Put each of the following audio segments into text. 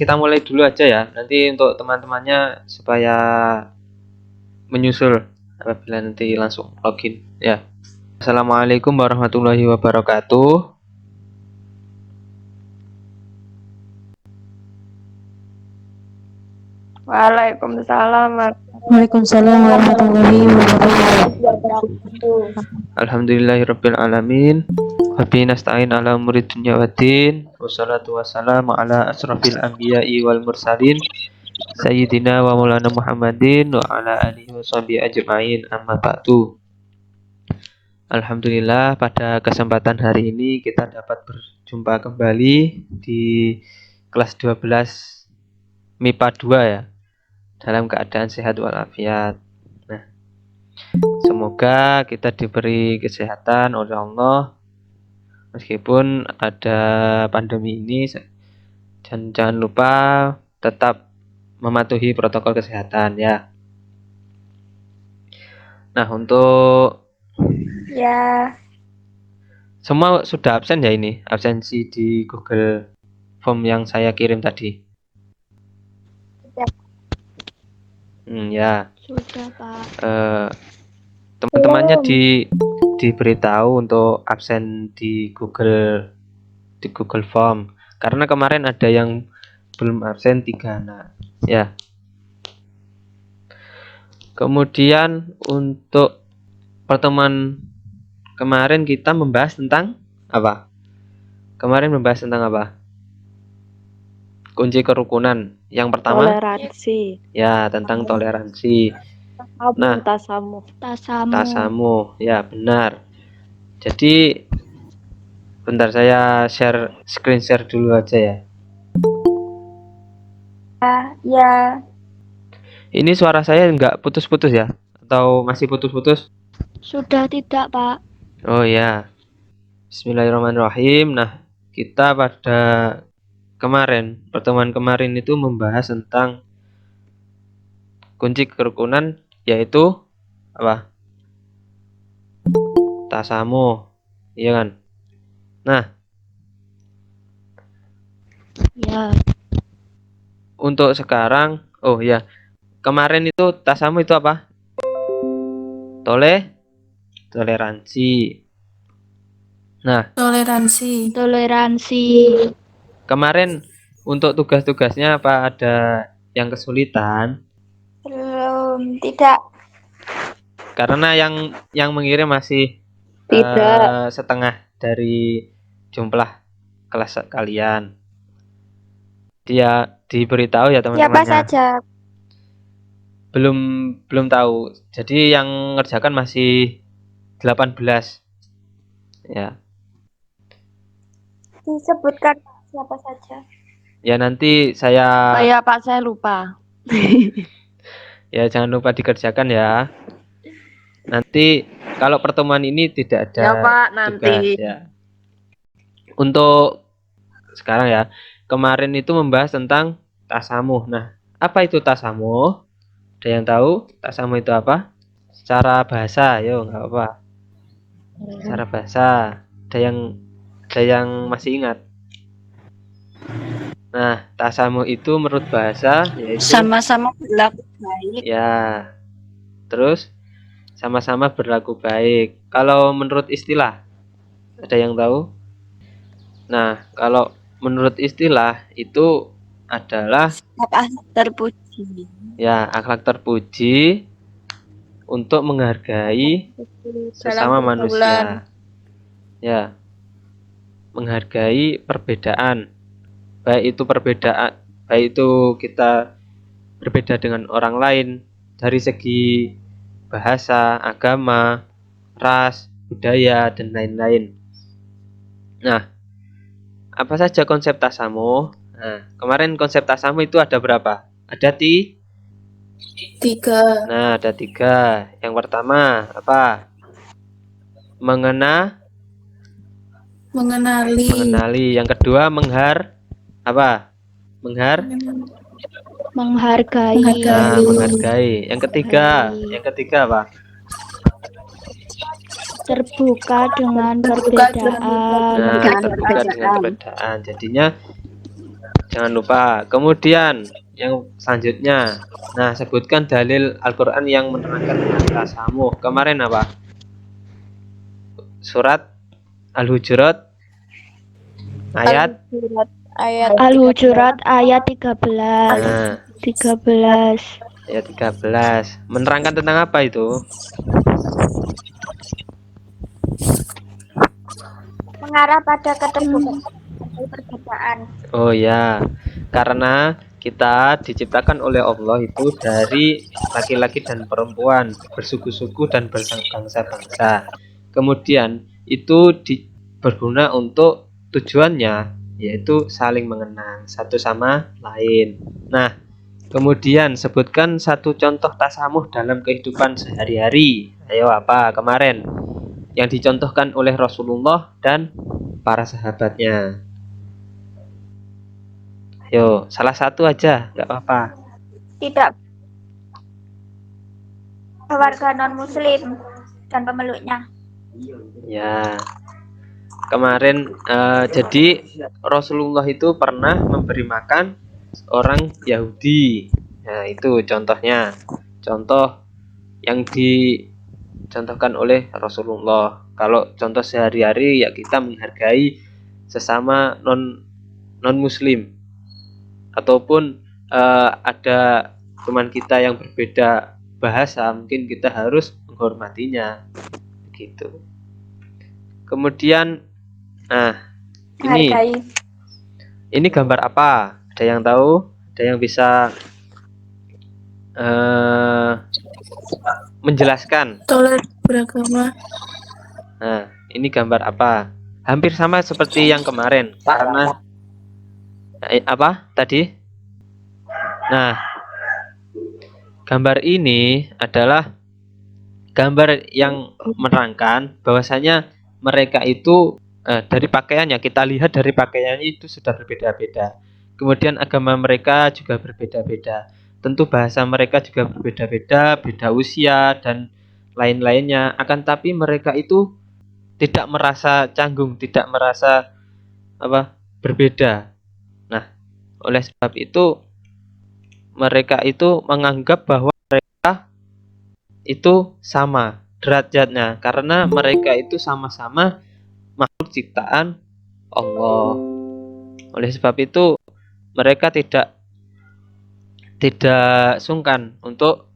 kita mulai dulu aja ya. Nanti untuk teman-temannya supaya menyusul apabila nanti langsung login ya. Assalamualaikum warahmatullahi wabarakatuh. Waalaikumsalam. Waalaikumsalam warahmatullahi wabarakatuh. Alhamdulillahirabbil alamin. Wa bihi nasta'in ala umuri dunya waddin. Wassalatu wassalamu ala asrofil anbiya'i wal mursalin Sayyidina wa maulana Muhammadin wa ala alihi wa sahbihi ajma'in, amma ba'du. Alhamdulillah, pada kesempatan hari ini kita dapat berjumpa kembali di kelas 12 MIPA 2 ya, dalam keadaan sehat walafiat. Nah, semoga kita diberi kesehatan oleh Allah meskipun ada pandemi ini, dan jangan lupa tetap mematuhi protokol kesehatan ya. Nah, untuk Ya, semua sudah absen ya, ini absensi di Google Form yang saya kirim tadi. Ya. sudah Pak. Teman-temannya diberitahu untuk absen di Google Form, karena kemarin ada yang belum absen 3 anak ya. Kemudian untuk pertemuan kemarin kita membahas tentang apa? Kunci kerukunan. Yang pertama Toleransi. ya, tentang toleransi. Nah, tasamuh. Ya, benar. Jadi bentar, saya screen share dulu aja ya. Ya, Ini suara saya nggak putus-putus ya? Atau masih putus-putus? sudah tidak Pak. Oh ya. Bismillahirrahmanirrahim. Nah, kita pada pertemuan kemarin itu membahas tentang kunci kerukunan, yaitu apa? Tasamuh, iya kan? Nah, Ya, untuk sekarang, oh ya, kemarin itu tasamuh itu apa? Toleransi. Nah, toleransi. kemarin untuk tugas-tugasnya apa ada yang kesulitan? Belum, tidak. Karena yang mengirim masih Tidak. setengah dari jumlah kelas kalian. Dia diberitahu ya teman-temannya. Siapa saja? Belum tahu. Jadi yang ngerjakan masih 18 ya. Disebutkan siapa saja. Ya nanti saya Pak, saya lupa. ya jangan lupa dikerjakan ya. Nanti kalau pertemuan ini tidak ada Ya Pak, nanti. tugas ya. Untuk sekarang ya, kemarin itu membahas tentang tasamuh. Nah, apa itu tasamuh? Ada yang tahu tasamuh itu apa? Secara bahasa, yo nggak apa. Secara bahasa, ada yang masih ingat? Nah, tasamuh itu menurut bahasa yaitu Sama-sama berlaku baik. ya. Terus sama-sama berlaku baik. Kalau menurut istilah, ada yang tahu? Nah, kalau menurut istilah itu adalah Terpuji. ya, akhlak terpuji untuk menghargai sesama manusia. Ya, menghargai perbedaan. Baik itu kita berbeda dengan orang lain dari segi bahasa, agama, ras, budaya, dan lain-lain. Nah, apa saja konsep tasamuh? Nah, kemarin konsep tasamuh itu ada berapa? Ada 3. Nah, ada 3. Yang pertama apa? Mengenali. Yang kedua apa? Menghargai. Nah, menghargai. Yang ketiga apa? Terbuka dengan perbedaan. Nah, terbuka dengan perbedaan. Jangan lupa. Kemudian yang selanjutnya, nah sebutkan dalil Al-Quran yang menerangkan tentang tasamuh. Kemarin apa? Surat Al-Hujurat ayat Al-Hujurat Al-Hujurat ayat 13. nah, 13. ayat 13. Menerangkan tentang apa itu? Mengarah pada keterbukaan perbedaan. Oh ya, karena kita diciptakan oleh Allah itu dari laki-laki dan perempuan, bersuku-suku dan berbangsa-bangsa. Kemudian itu berguna untuk tujuannya, yaitu saling mengenang satu sama lain. Nah, kemudian sebutkan satu contoh tasamuh dalam kehidupan sehari-hari. Ayo apa kemarin yang dicontohkan oleh Rasulullah dan para sahabatnya. Yo, salah satu aja, nggak apa-apa. Tidak warga non-muslim dan pemeluknya. Ya, kemarin jadi Rasulullah itu pernah memberi makan orang Yahudi. Nah, itu contohnya. Contoh yang dicontohkan oleh Rasulullah. Kalau contoh sehari-hari ya kita menghargai sesama non-muslim. Ataupun ada teman kita yang berbeda bahasa, mungkin kita harus menghormatinya begitu. Kemudian nah ini gambar apa? Ada yang tahu? Ada yang bisa menjelaskan? Toleransi beragama. Nah, ini gambar apa? Hampir sama seperti yang kemarin karena apa tadi? Nah, gambar ini adalah gambar yang menerangkan bahwasanya mereka itu dari pakaiannya, kita lihat dari pakaiannya itu sudah berbeda-beda. Kemudian agama mereka juga berbeda-beda. Tentu bahasa mereka juga berbeda-beda, beda usia dan lain-lainnya. Akan tapi mereka itu tidak merasa canggung, tidak merasa berbeda. Nah, oleh sebab itu mereka itu menganggap bahwa mereka itu sama derajatnya karena mereka itu sama-sama makhluk ciptaan Allah. Oleh sebab itu mereka tidak sungkan untuk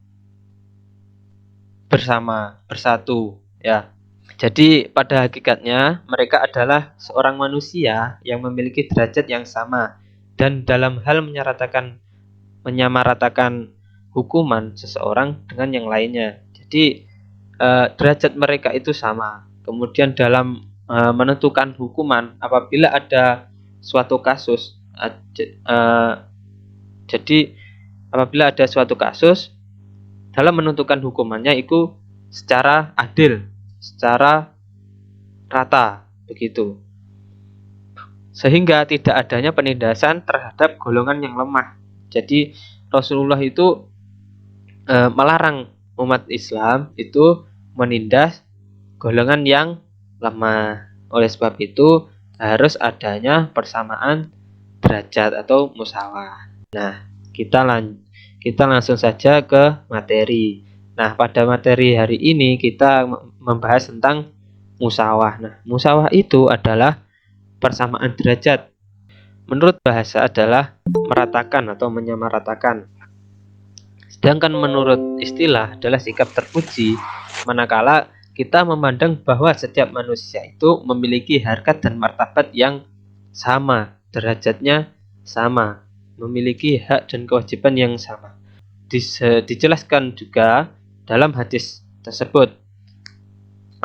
bersatu ya. Jadi pada hakikatnya mereka adalah seorang manusia yang memiliki derajat yang sama dan dalam hal menyamaratakan hukuman seseorang dengan yang lainnya. Jadi derajat mereka itu sama. Kemudian dalam menentukan hukuman apabila ada suatu kasus, jadi apabila ada suatu kasus dalam menentukan hukumannya itu secara adil, secara rata begitu. Sehingga tidak adanya penindasan terhadap golongan yang lemah. Jadi Rasulullah itu melarang umat Islam itu menindas golongan yang lemah. Oleh sebab itu harus adanya persamaan derajat atau musawah. Nah, kita langsung saja ke materi. Nah, pada materi hari ini kita membahas tentang musawah. Nah, musawah itu adalah persamaan derajat. Menurut bahasa adalah meratakan atau menyamaratakan. Sedangkan menurut istilah adalah sikap terpuji, manakala kita memandang bahwa setiap manusia itu memiliki harkat dan martabat yang sama, derajatnya sama, memiliki hak dan kewajiban yang sama. Dijelaskan juga dalam hadis tersebut.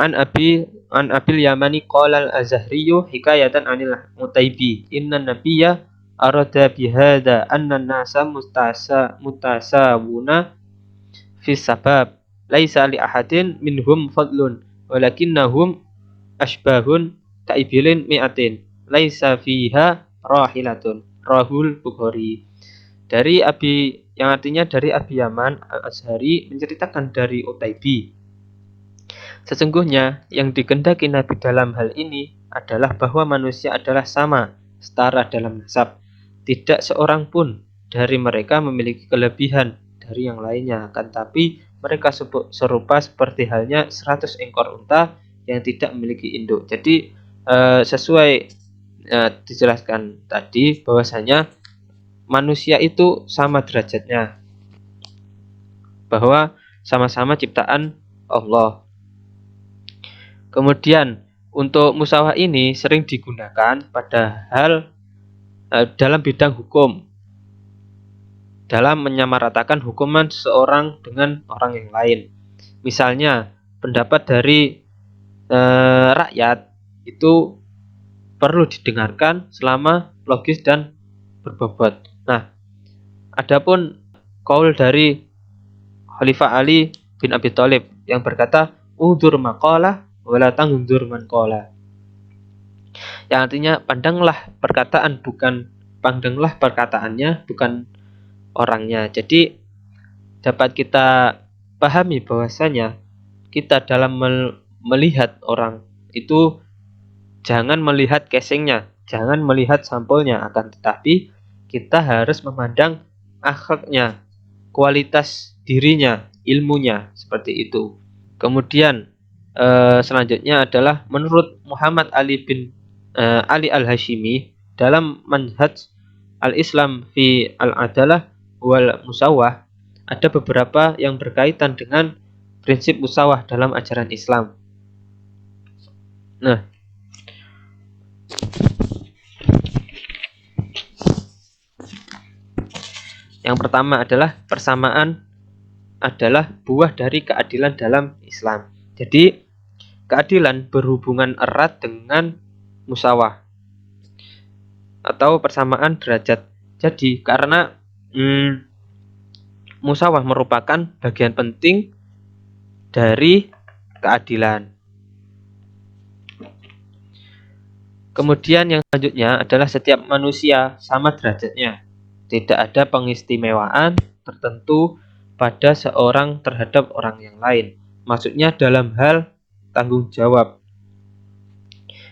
An Abil Yamani qala al-Azhariyu hikayatan anil Mutaibi inna nabiyya arada bihada anna nasa mutasawuna fi sabab laisa li ahadin minhum fadlun walakinnahum ashbahun kaibilin mi'atin laisa fiha rahilatun rahul Bukhari. Dari Abi yang artinya dari Abi Yaman al-Azhari menceritakan dari Utaibi, sesungguhnya yang dikehendaki Nabi dalam hal ini adalah bahwa manusia adalah sama, setara dalam nasab. tidak seorang pun dari mereka memiliki kelebihan dari yang lainnya, akan tapi mereka serupa seperti halnya 100 ekor unta yang tidak memiliki induk. Jadi sesuai dijelaskan tadi bahwasanya manusia itu sama derajatnya, bahwa sama-sama ciptaan Allah. Kemudian untuk musyawarah ini sering digunakan pada hal dalam bidang hukum, dalam menyamaratakan hukuman seseorang dengan orang yang lain. Misalnya pendapat dari rakyat itu perlu didengarkan selama logis dan berbobot. Nah, adapun qaul dari Khalifah Ali bin Abi Thalib yang berkata, "Undur maqalah wala tanzur man qala." Yang artinya pandanglah perkataannya, bukan orangnya. Jadi dapat kita pahami bahwasanya kita dalam melihat orang itu jangan melihat casingnya, jangan melihat sampulnya, akan tetapi kita harus memandang akhlaknya, kualitas dirinya, ilmunya, seperti itu. Kemudian selanjutnya adalah menurut Muhammad Ali bin Ali Al-Hashimi dalam Manhaj Al-Islam fi Al-Adalah wal Musawah, ada beberapa yang berkaitan dengan prinsip musawah dalam ajaran Islam. Nah, yang pertama adalah persamaan adalah buah dari keadilan dalam Islam. Jadi keadilan berhubungan erat dengan musawah atau persamaan derajat. Jadi karena musawah merupakan bagian penting dari keadilan. Kemudian yang selanjutnya adalah setiap manusia sama derajatnya. Tidak ada pengistimewaan tertentu pada seorang terhadap orang yang lain. Maksudnya dalam hal tanggung jawab.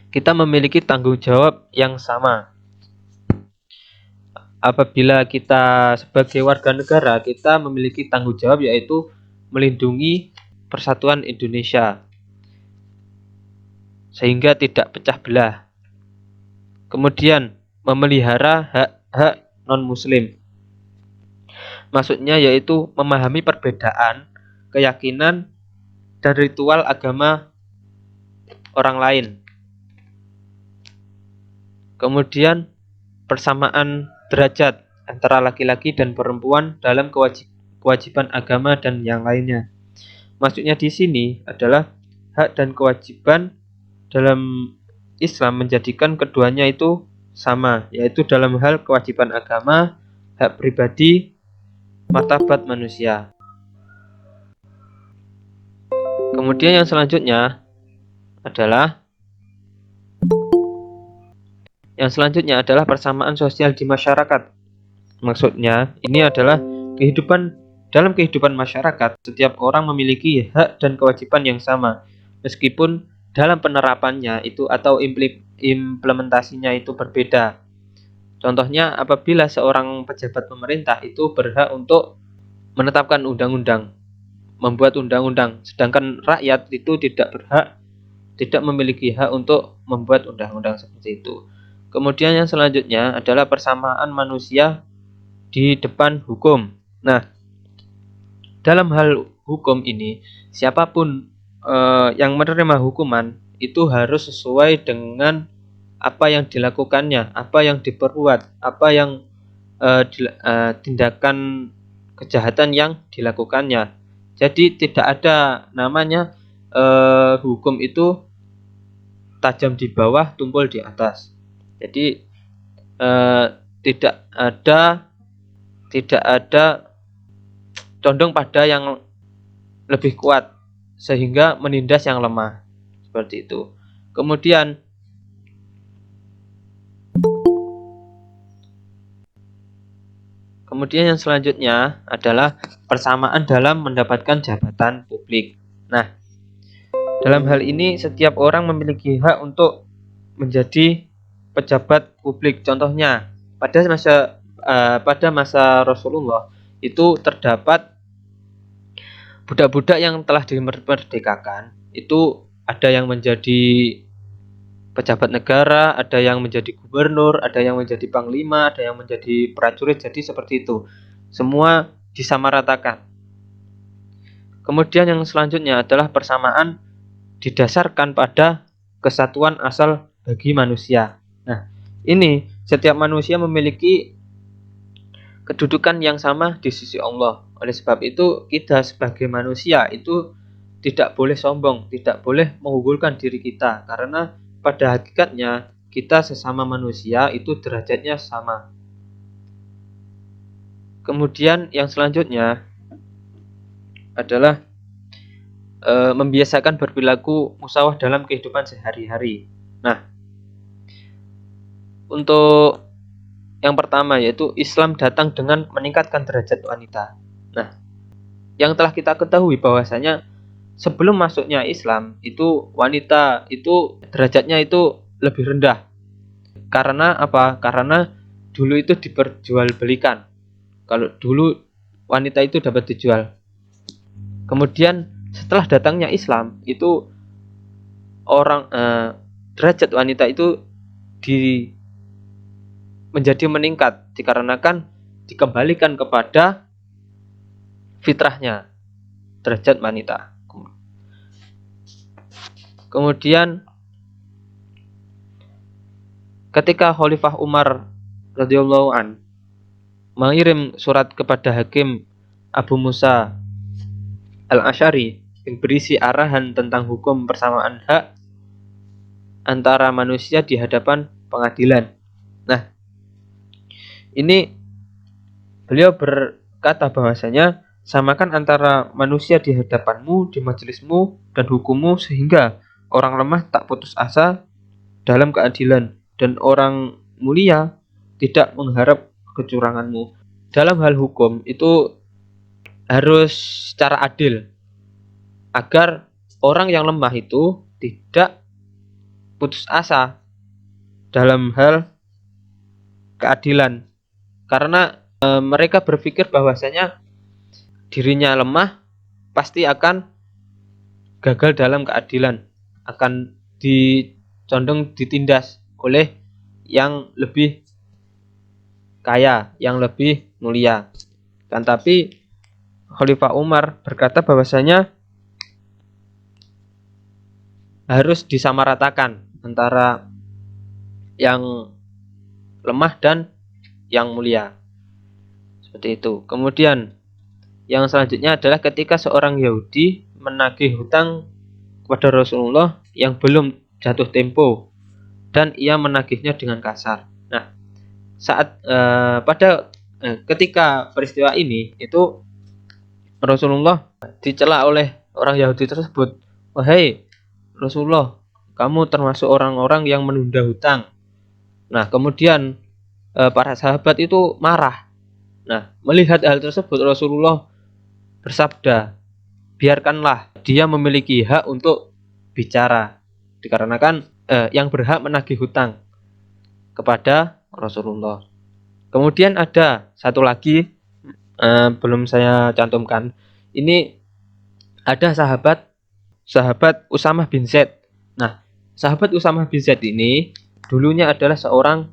Kita memiliki tanggung jawab yang sama. Apabila kita sebagai warga negara, kita memiliki tanggung jawab yaitu melindungi persatuan Indonesia sehingga tidak pecah belah. Kemudian memelihara hak-hak non-muslim. Maksudnya yaitu memahami perbedaan, keyakinan, dan ritual agama orang lain. Kemudian persamaan derajat antara laki-laki dan perempuan dalam kewajiban agama dan yang lainnya. Maksudnya di sini adalah hak dan kewajiban dalam Islam menjadikan keduanya itu sama, yaitu dalam hal kewajiban agama, hak pribadi, martabat manusia. Kemudian yang selanjutnya adalah persamaan sosial di masyarakat. Maksudnya ini adalah dalam kehidupan masyarakat, setiap orang memiliki hak dan kewajiban yang sama, meskipun dalam penerapannya itu atau implementasinya itu berbeda. Contohnya apabila seorang pejabat pemerintah itu berhak untuk menetapkan undang-undang, membuat undang-undang, sedangkan rakyat itu tidak memiliki hak untuk membuat undang-undang seperti itu. Kemudian yang selanjutnya adalah persamaan manusia di depan hukum. Nah, dalam hal hukum ini, siapapun yang menerima hukuman itu harus sesuai dengan apa yang dilakukannya, apa yang diperbuat, apa yang tindakan kejahatan yang dilakukannya. Jadi tidak ada namanya hukum itu tajam di bawah, tumpul di atas. Jadi tidak ada condong pada yang lebih kuat sehingga menindas yang lemah, seperti itu. Kemudian yang selanjutnya adalah persamaan dalam mendapatkan jabatan publik. Nah, dalam hal ini setiap orang memiliki hak untuk menjadi pejabat publik. Contohnya, pada masa Rasulullah itu terdapat budak-budak yang telah dimerdekakan. Itu ada yang menjadi pejabat negara, ada yang menjadi gubernur, ada yang menjadi panglima, ada yang menjadi prajurit. Jadi seperti itu. Semua disamaratakan. Kemudian yang selanjutnya adalah persamaan didasarkan pada kesatuan asal bagi manusia. Nah, ini setiap manusia memiliki kedudukan yang sama di sisi Allah. Oleh sebab itu, kita sebagai manusia itu tidak boleh sombong, tidak boleh mengunggulkan diri kita, karena pada hakikatnya kita sesama manusia itu derajatnya sama. Kemudian yang selanjutnya adalah membiasakan berperilaku musyawarah dalam kehidupan sehari-hari. Nah, untuk yang pertama yaitu Islam datang dengan meningkatkan derajat wanita. Nah, yang telah kita ketahui bahwasanya sebelum masuknya Islam itu wanita itu derajatnya itu lebih rendah. Karena apa? Karena dulu itu diperjualbelikan. Kalau dulu wanita itu dapat dijual. Kemudian setelah datangnya Islam itu derajat wanita itu menjadi meningkat dikarenakan dikembalikan kepada fitrahnya derajat wanita. Kemudian ketika Khalifah Umar radhiyallahu an mengirim surat kepada Hakim Abu Musa Al-Asy'ari yang berisi arahan tentang hukum persamaan hak antara manusia di hadapan pengadilan. Nah, ini beliau berkata bahwasanya samakan antara manusia di hadapanmu, di majelismu, dan hukummu sehingga orang lemah tak putus asa dalam keadilan dan orang mulia tidak mengharap kecuranganmu. Dalam hal hukum itu harus secara adil agar orang yang lemah itu tidak putus asa dalam hal keadilan, karena mereka berpikir bahwasanya dirinya lemah pasti akan gagal dalam keadilan, akan condong ditindas oleh yang lebih kaya, yang lebih mulia. Kan tapi Khalifah Umar berkata bahwasanya harus disamaratakan antara yang lemah dan yang mulia. Seperti itu. Kemudian yang selanjutnya adalah ketika seorang Yahudi menagih hutang kepada Rasulullah yang belum jatuh tempo dan ia menagihnya dengan kasar. Nah, ketika peristiwa ini itu Rasulullah dicela oleh orang Yahudi tersebut. Wahai Rasulullah, kamu termasuk orang-orang yang menunda hutang. Nah, kemudian para sahabat itu marah. Nah, melihat hal tersebut Rasulullah bersabda, biarkanlah dia memiliki hak untuk bicara, dikarenakan yang berhak menagih hutang kepada Rasulullah. Kemudian ada satu lagi belum saya cantumkan. Ini ada sahabat Usamah bin Zaid. Nah, sahabat Usamah bin Zaid ini dulunya adalah seorang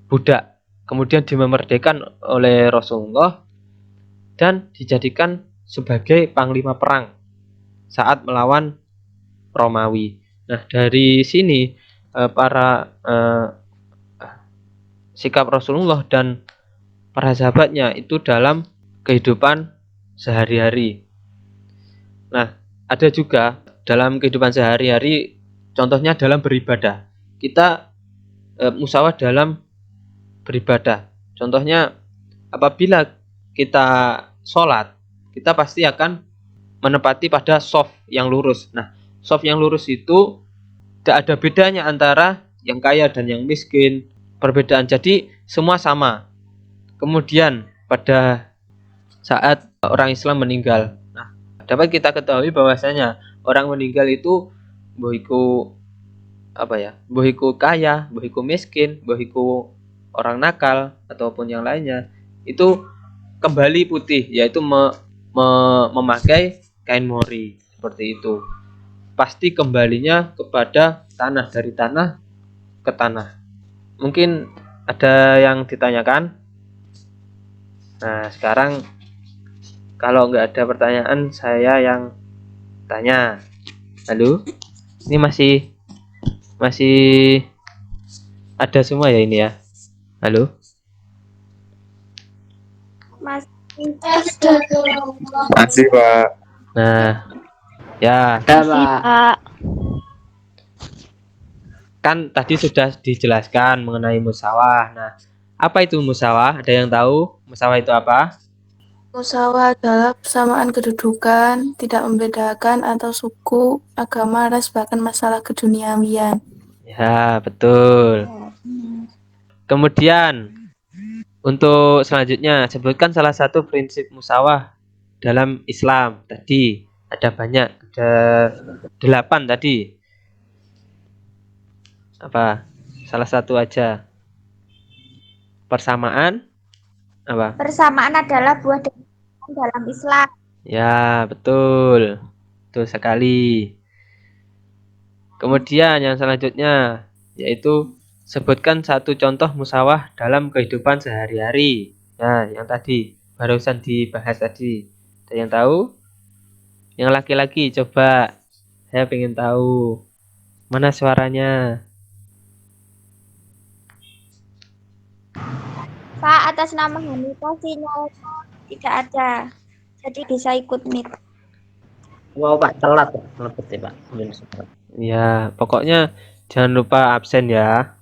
budak, kemudian dimerdekakan oleh Rasulullah dan dijadikan sebagai panglima perang saat melawan Romawi. Nah, dari sini sikap Rasulullah dan para sahabatnya itu dalam kehidupan sehari-hari. Nah, ada juga dalam kehidupan sehari-hari, contohnya dalam beribadah. Kita musyawarah dalam beribadah. Contohnya apabila kita sholat, kita pasti akan menepati pada shaf yang lurus. Nah, shaf yang lurus itu tidak ada bedanya antara yang kaya dan yang miskin. Perbedaan, jadi semua sama. Kemudian pada saat orang Islam meninggal, nah, dapat kita ketahui bahwasanya orang meninggal itu bohiku kaya, bohiku miskin, bohiku orang nakal ataupun yang lainnya itu kembali putih, yaitu memakai kain mori seperti itu. Pasti kembalinya kepada tanah, dari tanah ke tanah. Mungkin ada yang ditanyakan? Nah, sekarang kalau nggak ada pertanyaan, saya yang tanya. Halo? Ini masih ada semua ya ini ya? Halo? Masih Masih, Pak. Nah, ya Pak. kan tadi sudah dijelaskan mengenai musawah. Nah, apa itu musawah? Ada yang tahu musawah itu apa? Musyawarah adalah persamaan kedudukan, tidak membedakan atau suku, agama, ras, bahkan masalah keduniawian. Ya, betul. Kemudian untuk selanjutnya, sebutkan salah satu prinsip musawah dalam Islam. Tadi ada banyak, ada 8 tadi. Apa? Salah satu aja. Persamaan apa? Persamaan adalah buah dari dalam Islam. Ya, betul. Betul sekali. Kemudian yang selanjutnya yaitu sebutkan satu contoh musawah dalam kehidupan sehari-hari. Nah, yang tadi barusan dibahas tadi. Ada yang tahu? Yang laki-laki coba. Saya pengen tahu. Mana suaranya? Pak, atas nama Hanifah sinyalnya tidak ada. Jadi bisa ikut meet. Wow, Pak, telat Pak. Telepon ya, Pak. Belum sempat. Ya, pokoknya jangan lupa absen ya.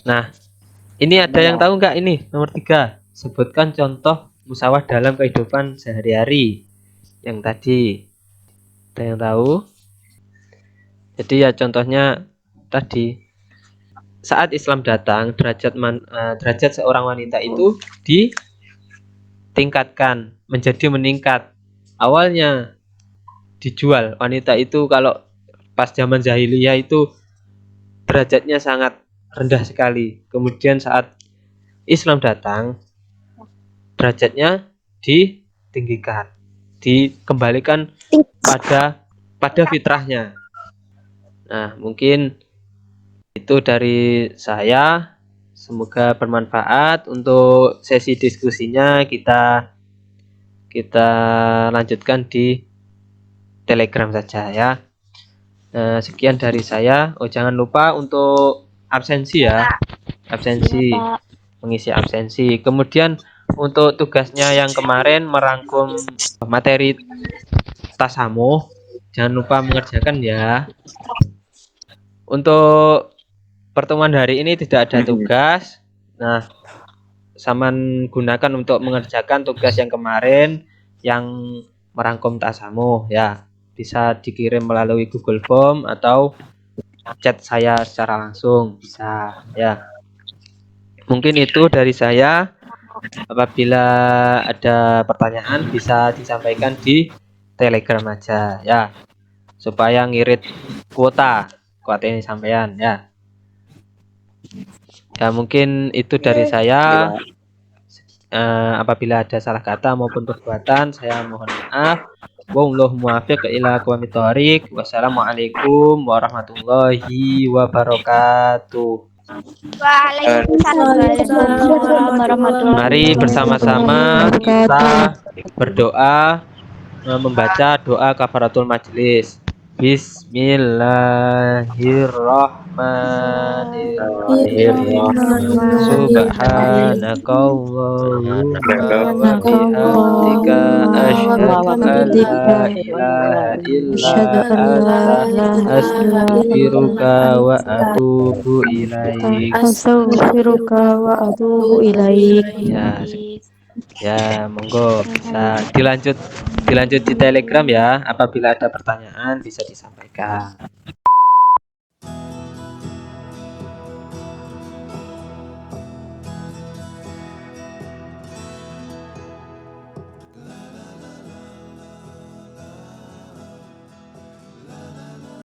Nah, ini ada yang tahu nggak ini? Nomor 3. Sebutkan contoh musawah dalam kehidupan sehari-hari. Yang tadi. Ada yang tahu? Jadi ya contohnya tadi. Saat Islam datang, derajat seorang wanita itu ditingkatkan, menjadi meningkat. Awalnya dijual. Wanita itu kalau pas zaman jahiliyah itu derajatnya sangat rendah sekali. Kemudian saat Islam datang, derajatnya ditinggikan, dikembalikan pada fitrahnya. Nah, mungkin itu dari saya. Semoga bermanfaat. Untuk sesi diskusinya kita lanjutkan di Telegram saja ya. Nah, sekian dari saya. Oh, jangan lupa untuk absensi ya. Absensi. Mengisi absensi. Kemudian untuk tugasnya yang kemarin merangkum materi tasamuh, jangan lupa mengerjakan ya. Untuk pertemuan hari ini tidak ada tugas. Nah, Saman gunakan untuk mengerjakan tugas yang kemarin yang merangkum tasamuh ya. Bisa dikirim melalui Google Form atau chat saya secara langsung bisa ya. Mungkin itu dari saya. Apabila ada pertanyaan bisa disampaikan di Telegram aja ya. Supaya ngirit kuota ini sampean ya. Ya mungkin itu dari saya. Apabila ada salah kata maupun perbuatan saya mohon maaf. Wallahu muwaffiq ila aqwamit thoriq. Wassalamualaikum warahmatullahi wabarakatuh. Waalaikumsalam warahmatullahi Mari bersama-sama kita berdoa, membaca doa kafaratul majelis. Bismillahirrahmanirrahim. Subhanakallahumma wa bihamdika asyhadu an la ilaha illa anta astaghfiruka wa atubu ilaik. Astaghfiruka wa atubu ilaik. Ya, monggo bisa dilanjut di Telegram ya. Apabila ada pertanyaan bisa disampaikan.